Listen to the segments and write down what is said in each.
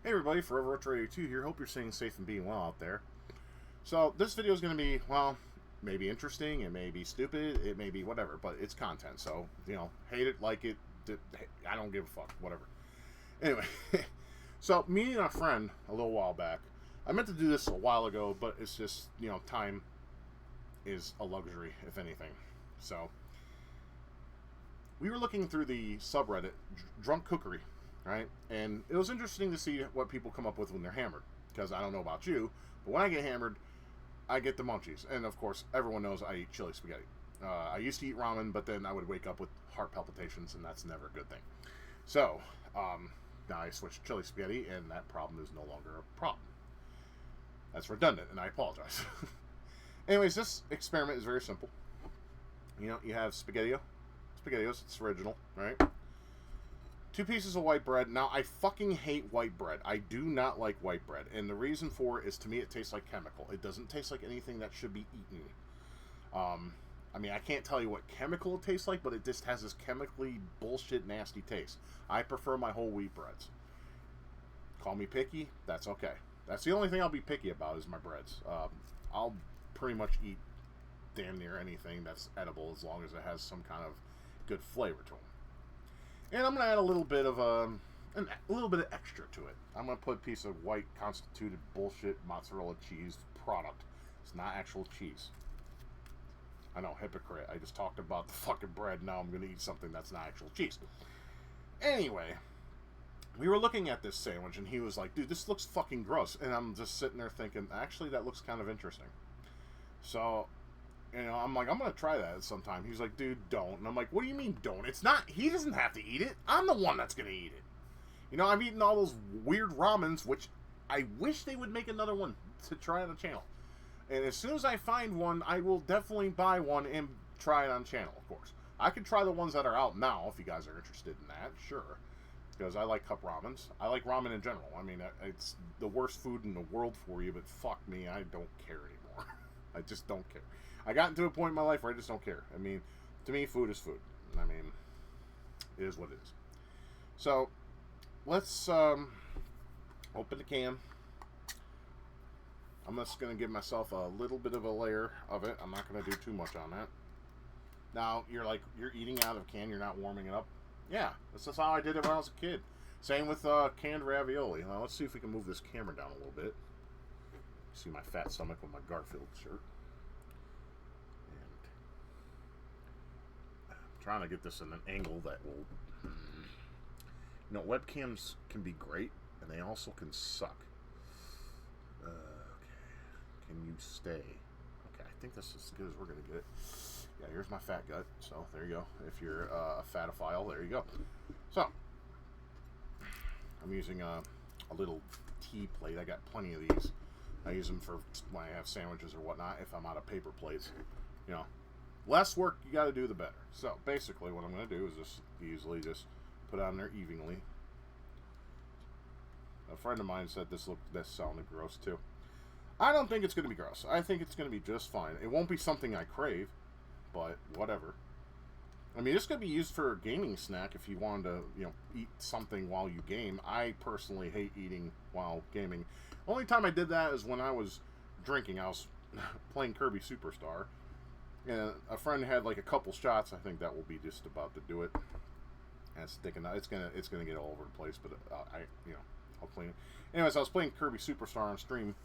Hey everybody, Forever Retro 82 here. Hope you're staying safe and being well out there. So this video is going to be, well, maybe interesting, it may be stupid, it may be whatever, but it's content. So, hate it, like it, I don't give a fuck, whatever. Anyway, so me and a friend a little while back, I meant to do this a while ago, but it's just, time is a luxury, if anything. So, we were looking through the subreddit, Drunk Cookery, right? And it was interesting to see what people come up with when they're hammered. Because I don't know about you, but when I get hammered, I get the munchies. And of course, everyone knows I eat chili spaghetti. I used to eat ramen, but then I would wake up with heart palpitations, and that's never a good thing. So, now I switched to chili spaghetti, and that problem is no longer a problem. That's redundant, and I apologize. Anyways, this experiment is very simple. You have Spaghettio. Spaghettios, it's original, right? 2 pieces of white bread. Now, I fucking hate white bread. I do not like white bread. And the reason for it is, to me, it tastes like chemical. It doesn't taste like anything that should be eaten. I can't tell you what chemical it tastes like, but it just has this chemically bullshit nasty taste. I prefer my whole wheat breads. Call me picky, that's okay. That's the only thing I'll be picky about is my breads. I'll pretty much eat damn near anything that's edible as long as it has some kind of good flavor to them. And I'm going to add a little bit of extra to it. I'm going to put a piece of white constituted bullshit mozzarella cheese product. It's not actual cheese. I know, hypocrite. I just talked about the fucking bread. Now I'm going to eat something that's not actual cheese. Anyway, we were looking at this sandwich and he was like, dude, this looks fucking gross. And I'm just sitting there thinking, actually, that looks kind of interesting. So, I'm like, I'm going to try that sometime. He's like, dude, don't. And I'm like, what do you mean don't? It's not, he doesn't have to eat it. I'm the one that's going to eat it. I'm eating all those weird ramens, which I wish they would make another one to try on the channel. And as soon as I find one, I will definitely buy one and try it on channel, of course. I could try the ones that are out now, if you guys are interested in that, sure. Because I like cup ramens. I like ramen in general. It's the worst food in the world for you, but fuck me, I don't care anymore. I just don't care. I got into a point in my life where I just don't care. To me, food is food. It is what it is. So, let's open the can. I'm just going to give myself a little bit of a layer of it. I'm not going to do too much on that. Now, you're eating out of a can, you're not warming it up. Yeah, this is how I did it when I was a kid. Same with canned ravioli. Now, let's see if we can move this camera down a little bit. See my fat stomach with my Garfield shirt. And I'm trying to get this in an angle that will... webcams can be great, and they also can suck. Okay. Can you stay? Okay, I think that's as good as we're going to get it. Yeah, here's my fat gut. So, there you go. If you're a fatophile, there you go. So, I'm using a little tea plate. I got plenty of these. I use them for when I have sandwiches or whatnot, if I'm out of paper plates. Less work you got to do, the better. So, basically, what I'm going to do is just easily just put it on there evenly. A friend of mine said this sounded gross, too. I don't think it's going to be gross. I think it's going to be just fine. It won't be something I crave, but whatever. This could be used for a gaming snack if you wanted to, eat something while you game. I personally hate eating while gaming. Only time I did that is when I was drinking. I was playing Kirby Superstar, and a friend had like a couple shots. I think that will be just about to do it. And it's sticking out. It's gonna get all over the place, but I'll clean it. Anyways, I was playing Kirby Superstar on stream,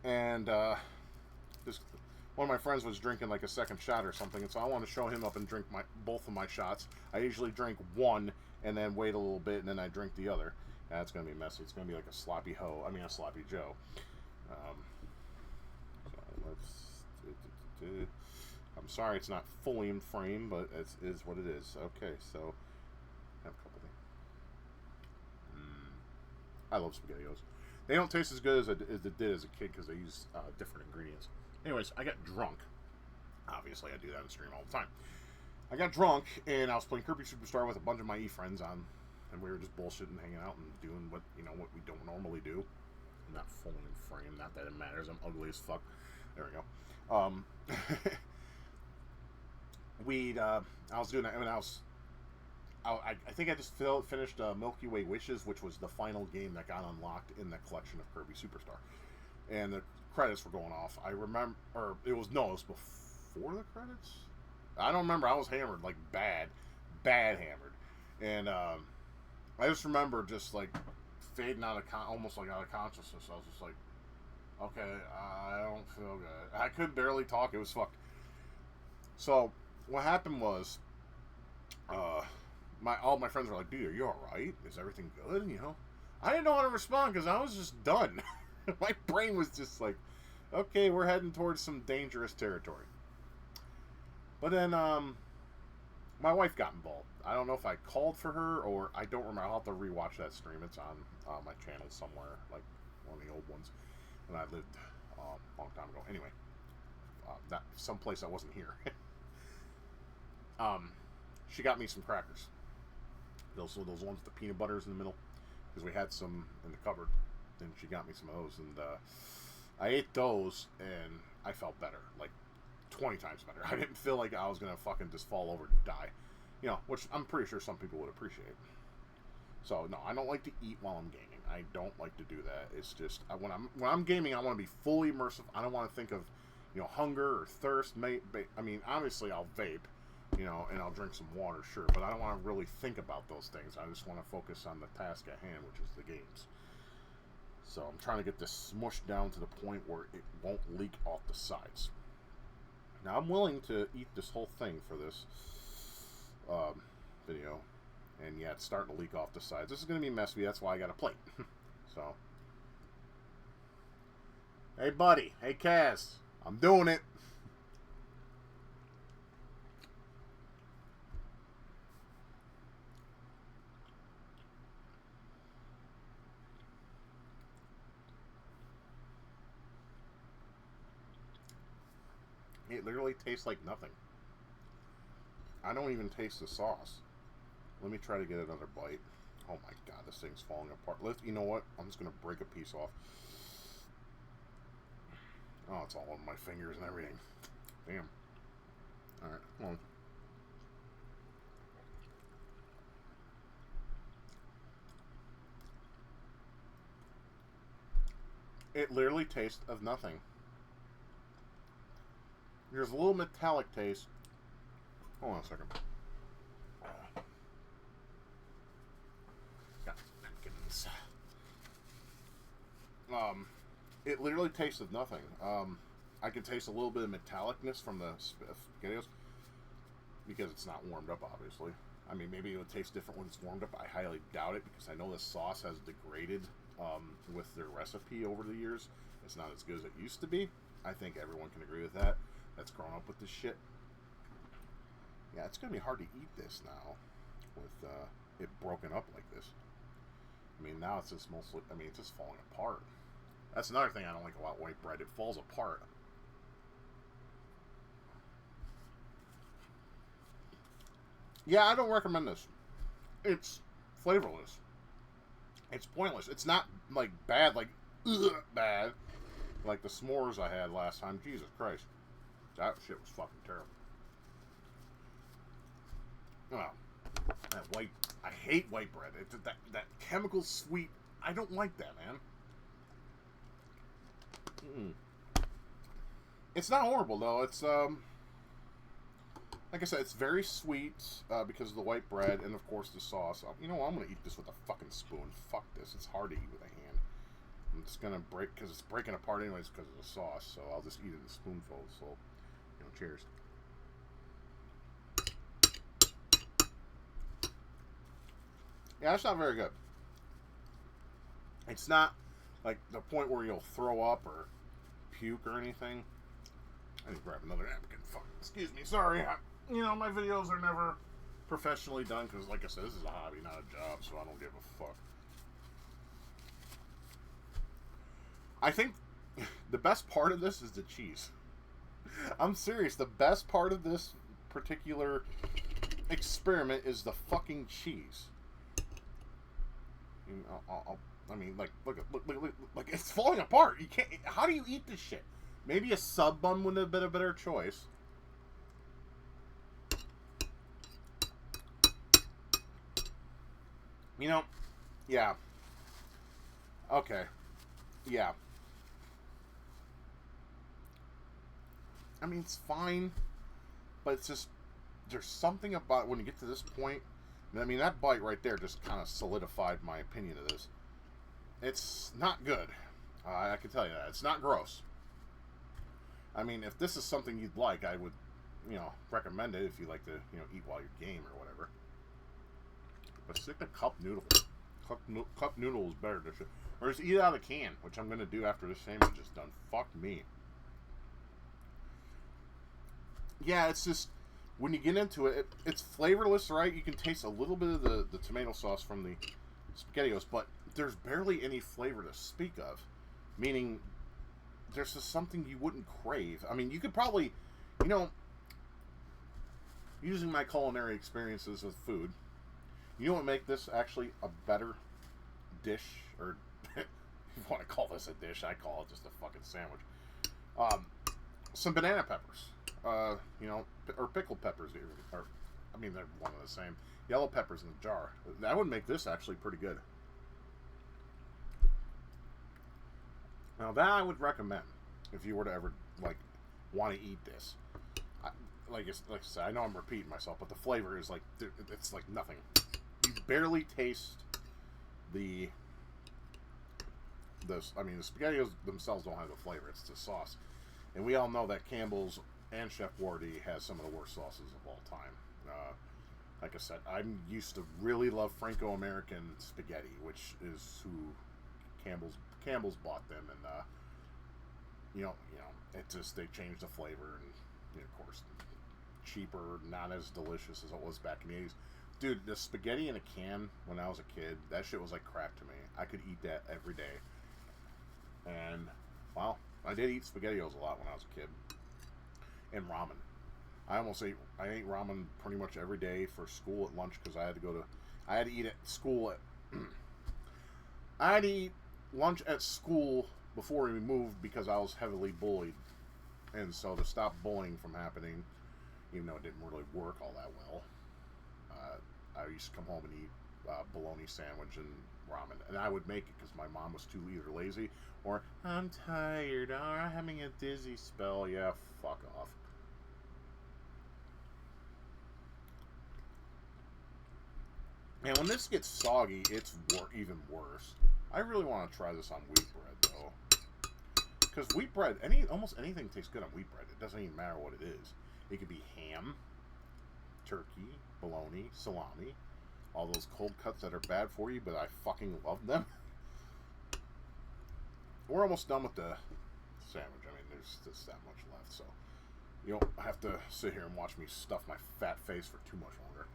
and one of my friends was drinking like a second shot or something, and so I want to show him up and drink both of my shots. I usually drink one and then wait a little bit, and then I drink the other. That's going to be messy. It's going to be like a sloppy Joe. So let's... I'm sorry it's not fully in frame, but it is what it is. Okay, so I have a couple things. I love SpaghettiOs. They don't taste as good as they did as a kid because they use different ingredients. Anyways, I got drunk. Obviously, I do that on stream all the time. I got drunk, and I was playing Kirby Superstar with a bunch of my e-friends on, and we were just bullshitting, hanging out, and doing what we don't normally do. I'm not fully in frame, not that it matters. I'm ugly as fuck. There we go. I was doing that, I think I just finished Milky Way Wishes, which was the final game that got unlocked in the collection of Kirby Superstar, and the credits were going off. I remember, or it was before the credits. I don't remember. I was hammered, like bad hammered, and I just remember just like fading out of almost like out of consciousness. I was just like, okay, I don't feel good. I could barely talk. It was fucked. So what happened was, all my friends were like, dude, are you alright? Is everything good? You know? I didn't know how to respond because I was just done. My brain was just like, okay, we're heading towards some dangerous territory. But then, my wife got involved. I don't know if I called for her or I don't remember. I'll have to rewatch that stream. It's on my channel somewhere, like one of the old ones when I lived a long time ago. Anyway, that someplace I wasn't here. She got me some crackers. Those ones with the peanut butters in the middle, because we had some in the cupboard, and she got me some of those, and I ate those, and I felt better, like 20 times better. I didn't feel like I was gonna fucking just fall over and die, you know, which I'm pretty sure some people would appreciate. So no, I don't like to eat while I'm gaming. I don't like to do that. It's just when I'm gaming, I want to be fully immersive. I don't want to think of, you know, hunger or thirst. I mean, obviously I'll vape, you know, and I'll drink some water, sure, but I don't want to really think about those things. I just want to focus on the task at hand, which is the games. So I'm trying to get this smushed down to the point where it won't leak off the sides. Now I'm willing to eat this whole thing for this video, and yeah, it's starting to leak off the sides. This is going to be messy, that's why I got a plate. So, hey buddy, hey Kaz, I'm doing it. It literally tastes like nothing. I don't even taste the sauce. Let me try to get another bite. Oh my god, this thing's falling apart. You know what? I'm just going to break a piece off. Oh, it's all on my fingers and everything. Damn. Alright, come on. It literally tastes of nothing. There's a little metallic taste. Hold on a second. Got napkins. It literally tastes of nothing. I can taste a little bit of metallicness from the Spaghettios because it's not warmed up, obviously. I mean, maybe it would taste different when it's warmed up. I highly doubt it because I know the sauce has degraded with their recipe over the years. It's not as good as it used to be. I think everyone can agree with that. That's grown up with this shit. Yeah, it's gonna be hard to eat this now with it broken up like this. I mean, now it's just mostly, I mean, it's just falling apart. That's another thing I don't like about white bread. It falls apart. Yeah, I don't recommend this. It's flavorless. It's pointless. It's not like bad, like bad, like the s'mores I had last time. Jesus Christ. That shit was fucking terrible. Well, that white... I hate white bread. It's that chemical sweet... I don't like that, man. It's not horrible, though. It's, like I said, it's very sweet because of the white bread and, of course, the sauce. You know what? I'm going to eat this with a fucking spoon. Fuck this. It's hard to eat with a hand. I'm just going to break... Because it's breaking apart anyways because of the sauce. So I'll just eat it in spoonfuls. So... Cheers. Yeah, that's not very good. It's not like the point where you'll throw up or puke or anything. I need to grab another napkin. Fuck. Excuse me. Sorry. You know, my videos are never professionally done because, like I said, this is a hobby, not a job, so I don't give a fuck. I think the best part of this is the cheese. I'm serious. The best part of this particular experiment is the fucking cheese. You know, I mean, like, look, like it's falling apart. You can't. How do you eat this shit? Maybe a sub bun would have been a better choice. You know, yeah, okay, yeah. I mean, it's fine, but it's just there's something about when you get to this point. I mean, that bite right there just kind of solidified my opinion of this. It's not good. I can tell you that it's not gross. I mean, if this is something you'd like, I would, recommend it if you like to, eat while you game or whatever. But stick to cup noodle. Cup noodle is better than shit. Or just eat it out of a can, which I'm going to do after this sandwich is done. Fuck me. Yeah, it's just, when you get into it, it's flavorless, right? You can taste a little bit of the tomato sauce from the Spaghettios, but there's barely any flavor to speak of. Meaning, there's just something you wouldn't crave. I mean, you could probably, using my culinary experiences with food, you know what make this actually a better dish, or if you want to call this a dish, I call it just a fucking sandwich. Some banana peppers, or pickled peppers, or I mean they're one and the same. Yellow peppers in a jar. That would make this actually pretty good. Now that I would recommend if you were to ever want to eat this. Like I said, I know I'm repeating myself, but the flavor is it's like nothing. You barely taste the Spaghettios themselves don't have the flavor. It's the sauce, and we all know that Campbell's and Chef Boyardee has some of the worst sauces of all time. Like I said, I'm used to really love Franco-American spaghetti, which is who Campbell's bought them, and it just they changed the flavor, and of course cheaper, not as delicious as it was back in the 80s. Dude, the spaghetti in a can when I was a kid, that shit was like crap to me. I could eat that every day. And, well, I did eat SpaghettiOs a lot when I was a kid. And ramen. I ate ramen pretty much every day for school at lunch because I had to eat at school I had to eat lunch at school before we moved because I was heavily bullied. And so to stop bullying from happening, even though it didn't really work all that well, I used to come home and eat bologna sandwich and ramen, and I would make it because my mom was too either lazy or I'm tired or I'm having a dizzy spell. Yeah, fuck off. And when this gets soggy, it's even worse. I really want to try this on wheat bread though, because wheat bread, almost anything tastes good on wheat bread. It doesn't even matter what it is. It could be ham, turkey, bologna, salami, all those cold cuts that are bad for you, but I fucking love them. We're almost done with the sandwich. I mean, there's just that much left, so you don't have to sit here and watch me stuff my fat face for too much longer.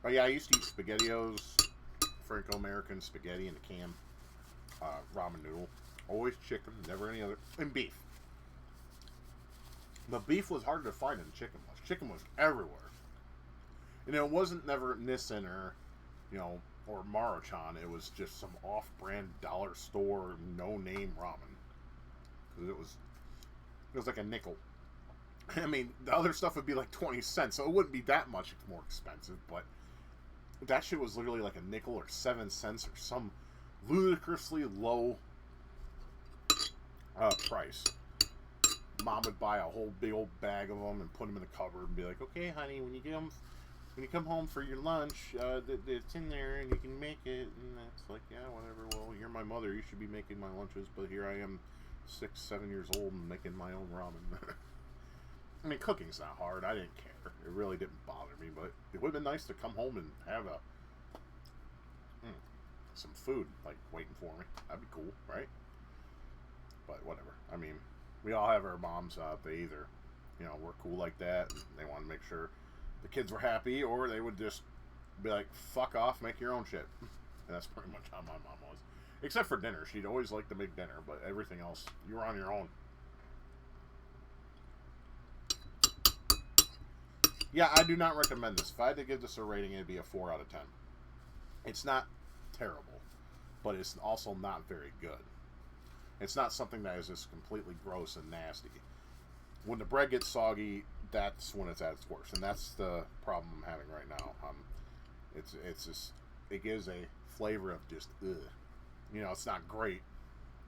But yeah, I used to eat SpaghettiOs, Franco-American spaghetti in a can, ramen noodle, always chicken, never any other, and beef. But beef was harder to find than chicken was. Chicken was everywhere. And it wasn't never Nissan or, or Maruchan. It was just some off-brand dollar store, no-name ramen. Because it was like a nickel. I mean, the other stuff would be like 20 cents, so it wouldn't be that much more expensive, but that shit was literally like a nickel or 7 cents or some ludicrously low price. Mom would buy a whole big old bag of them and put them in the cupboard and be like, okay, honey, when you come home for your lunch, it's in there and you can make it. And it's like, yeah, whatever. Well, you're my mother. You should be making my lunches. But here I am, 6, 7 years old and making my own ramen. I mean, cooking's not hard. I didn't care. It really didn't bother me. But it would have been nice to come home and have some food, like, waiting for me. That'd be cool, right? But whatever. I mean, we all have our moms. They either, were cool like that. And they want to make sure the kids were happy, or they would just be like, fuck off, make your own shit. And that's pretty much how my mom was. Except for dinner. She'd always like to make dinner, but everything else, you were on your own. Yeah, I do not recommend this. If I had to give this a rating, it'd be a 4 out of 10. It's not terrible, but it's also not very good. It's not something that is just completely gross and nasty. When the bread gets soggy, that's when it's at its worst, and that's the problem I'm having right now. It's just it gives a flavor of just ugh. You know, it's not great.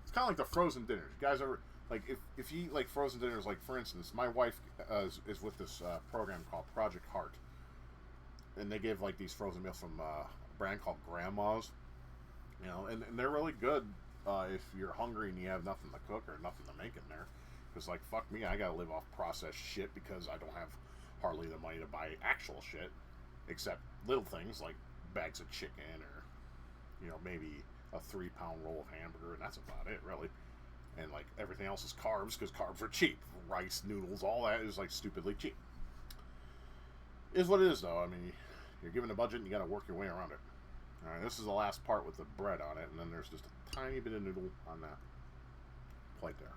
It's kind of like the frozen dinners. You guys ever like if you eat like frozen dinners? Like for instance, my wife is with this program called Project Heart, and they give like these frozen meals from a brand called Grandma's. You know, and they're really good if you're hungry and you have nothing to cook or nothing to make in there. Because like fuck me, I gotta live off processed shit because I don't have hardly the money to buy actual shit, except little things like bags of chicken or, you know, maybe a 3-pound roll of hamburger, and that's about it, really. And like everything else is carbs because carbs are cheap. Rice, noodles, all that is like stupidly cheap. Is what it is, though. I mean, you're given a budget and you got to work your way around it. All right, this is the last part with the bread on it, and then there's just a tiny bit of noodle on that plate there.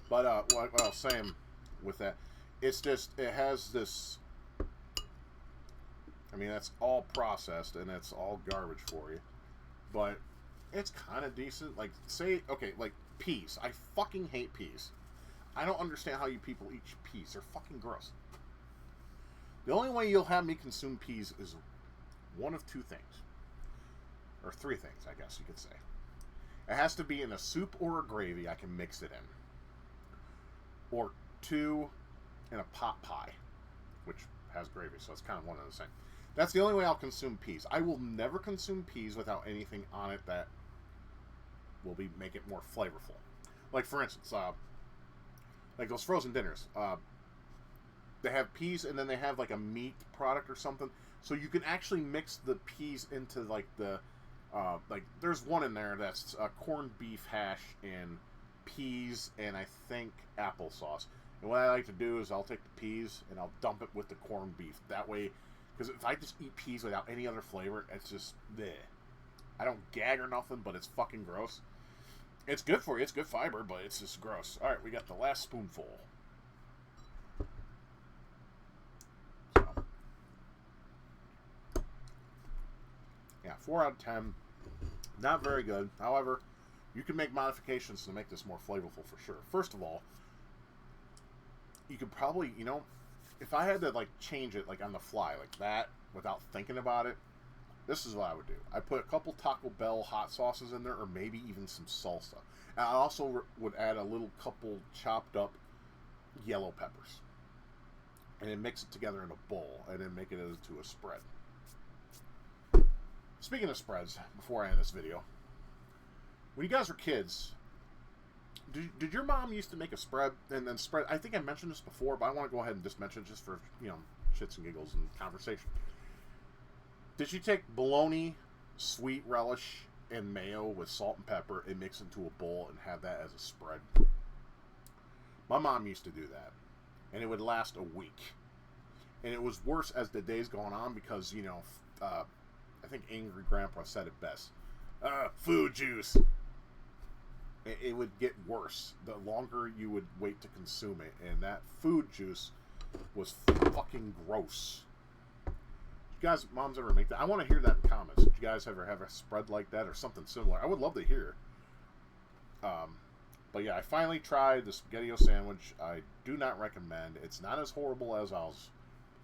But what I was saying with that, it's just, it has this, I mean, that's all processed and it's all garbage for you, but it's kind of decent. Like, say, okay, like peas. I fucking hate peas. I don't understand how you people eat peas. They're fucking gross. The only way you'll have me consume peas is one of two things. Or three things, I guess you could say. It has to be in a soup or a gravy I can mix it in. Or two, in a pot pie, which has gravy, so it's kind of one and the same. That's the only way I'll consume peas. I will never consume peas without anything on it that will make it more flavorful. Like, for instance, like those frozen dinners. They have peas, and then they have, like, a meat product or something. So you can actually mix the peas into, like, the... like, there's one in there that's corned beef hash and peas and I think applesauce. And what I like to do is I'll take the peas and I'll dump it with the corned beef. That way, because if I just eat peas without any other flavor, it's just bleh. I don't gag or nothing, but it's fucking gross. It's good for you. It's good fiber, but it's just gross. All right, we got the last spoonful. So, yeah, 4 out of 10. Not very good. However, you can make modifications to make this more flavorful for sure. First of all, you could probably, you know, if I had to like change it like on the fly like that without thinking about it, this is what I would do. I put a couple Taco Bell hot sauces in there, or maybe even some salsa. And I also would add a little couple chopped up yellow peppers, and then mix it together in a bowl, and then make it into a spread. Speaking of spreads, before I end this video, when you guys were kids, did your mom used to make a spread and then spread? I think I mentioned this before, but I want to go ahead and just mention it just for, you know, shits and giggles and conversation. Did you take bologna, sweet relish, and mayo with salt and pepper and mix into a bowl and have that as a spread? My mom used to do that, and it would last a week. And it was worse as the days going on because, you know, I think Angry Grandpa said it best. Food juice. It would get worse the longer you would wait to consume it, and that food juice was fucking gross. Did you guys, moms ever make that? I want to hear that in comments. Did you guys ever have a spread like that or something similar? I would love to hear. But yeah, I finally tried the Spaghettio sandwich. I do not recommend. It's not as horrible as I was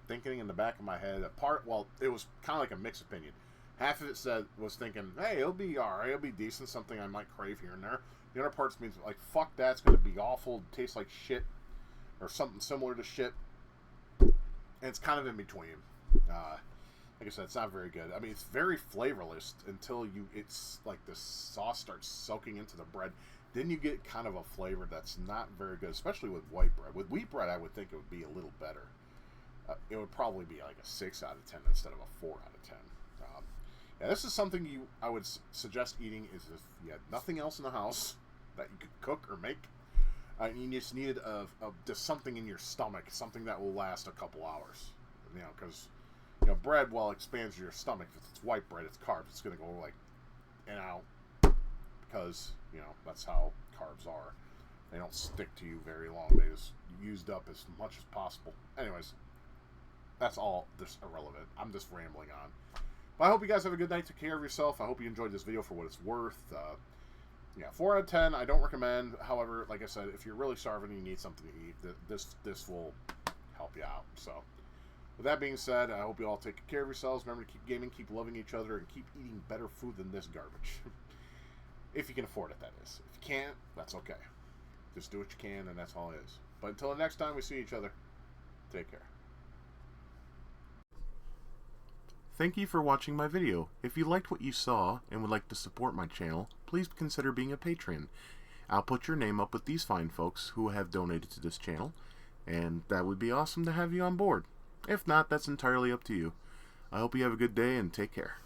thinking in the back of my head. Well, it was kind of like a mixed opinion. Half of it was thinking, hey, it'll be alright, it'll be decent, something I might crave here and there. The other parts means, like, fuck that, it's going to be awful, taste like shit, or something similar to shit. And it's kind of in between. Like I said, it's not very good. I mean, it's very flavorless until it's like the sauce starts soaking into the bread. Then you get kind of a flavor that's not very good, especially with white bread. With wheat bread, I would think it would be a little better. It would probably be like a 6 out of 10 instead of a 4 out of 10. Yeah, this is something I would suggest eating is if you had nothing else in the house that you could cook or make. You just needed just something in your stomach, something that will last a couple hours. You know, because, you know, bread, well, expands your stomach. If it's white bread, it's carbs. It's going to go like in and out because, you know, that's how carbs are. They don't stick to you very long. They just used up as much as possible. Anyways, that's all just irrelevant. I'm just rambling on. But I hope you guys have a good night. Take care of yourself. I hope you enjoyed this video for what it's worth. Yeah, 4 out of 10. I don't recommend. However, like I said, if you're really starving and you need something to eat, this will help you out. So, With that being said, I hope you all take care of yourselves. Remember to keep gaming, keep loving each other, and keep eating better food than this garbage. If you can afford it, that is. If you can't, that's okay. Just do what you can, and that's all it is. But until the next time we see each other, take care. Thank you for watching my video. If you liked what you saw and would like to support my channel, please consider being a patron. I'll put your name up with these fine folks who have donated to this channel, and that would be awesome to have you on board. If not, that's entirely up to you. I hope you have a good day and take care.